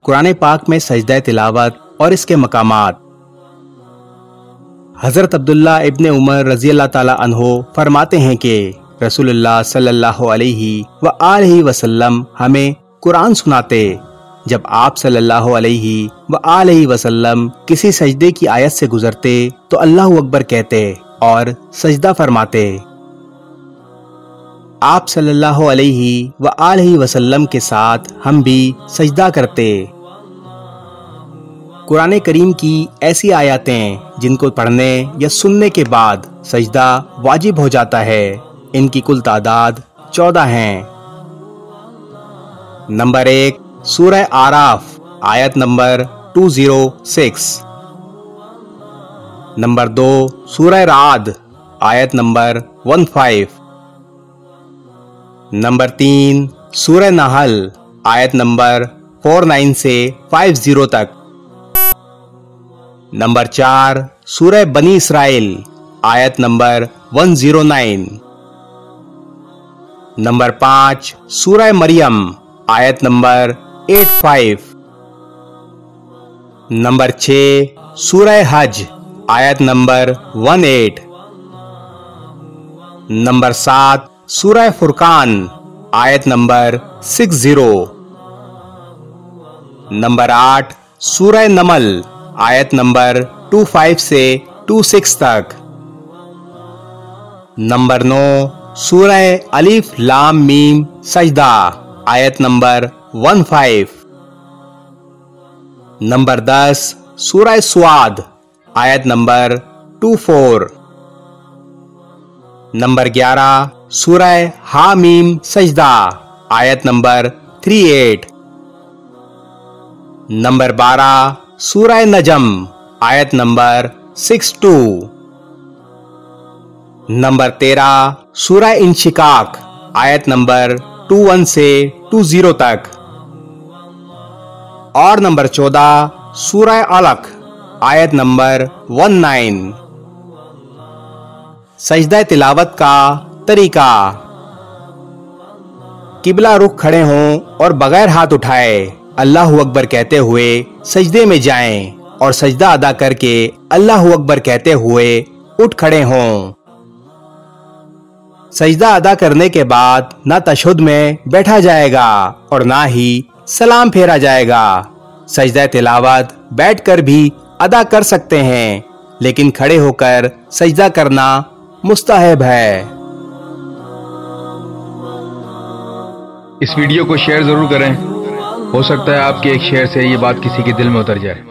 قرآن پاک میں سجدہ تلاوت اور اس کے مقامات۔ حضرت عبداللہ ابن عمر رضی اللہ تعالی عنہ فرماتے ہیں کہ رسول اللہ صلی اللہ علیہ وآلہ وسلم ہمیں قرآن سناتے۔ جب آپ صلی اللہ علیہ وآلہ وسلم کسی سجدے کی آیت سے گزرتے تو اللہ اکبر کہتے اور سجدہ فرماتے۔ آپ صلی اللہ علیہ وآلہ وسلم کے ساتھ ہم بھی سجدہ کرتے۔ قرآن کریم کی ایسی آیاتیں جن کو پڑھنے یا سننے کے بعد سجدہ واجب ہو جاتا ہے، ان کی کل تعداد 14 ہیں۔ نمبر 1، سورہ اعراف آیت نمبر 206۔ نمبر 2، سورہ رعد آیت نمبر 15۔ نمبر 3، سورہ نحل آیت نمبر 49 سے 50 تک۔ نمبر 4، سورہ بنی اسرائیل آیت نمبر 109۔ نمبر 5، سورہ مریم آیت نمبر 85۔ نمبر 6، سورہ حج آیت نمبر 18۔ نمبر 7، سورہ فرقان آیت نمبر 60۔ نمبر 8، سورہ نمل آیت نمبر 25 سے 26 تک۔ نمبر 9، سورہ الف لام میم سجدہ آیت نمبر 15۔ نمبر 10، سورہ سعد آیت نمبر 24۔ نمبر 11، سورہ حامیم سجدہ آیت نمبر 38۔ نمبر 12، سورہ نجم آیت نمبر 62۔ نمبر 13، سورہ انشقاق آیت نمبر 21 سے 20 تک۔ اور نمبر 14، سورہ علق آیت نمبر 19۔ سجدہ تلاوت کا طریقہ۔ قبلہ رخ کھڑے ہوں اور بغیر ہاتھ اٹھائے اللہ اکبر کہتے ہوئے سجدے میں جائیں اور سجدہ ادا کر کے اللہ اکبر کہتے ہوئے اٹھ کھڑے ہوں۔ سجدہ ادا کرنے کے بعد نہ تشہد میں بیٹھا جائے گا اور نہ ہی سلام پھیرا جائے گا۔ سجدہ تلاوت بیٹھ کر بھی ادا کر سکتے ہیں، لیکن کھڑے ہو کر سجدہ کرنا مستحب ہے۔ اس ویڈیو کو شیئر ضرور کریں، ہو سکتا ہے آپ کے ایک شیئر سے یہ بات کسی کے دل میں اتر جائے۔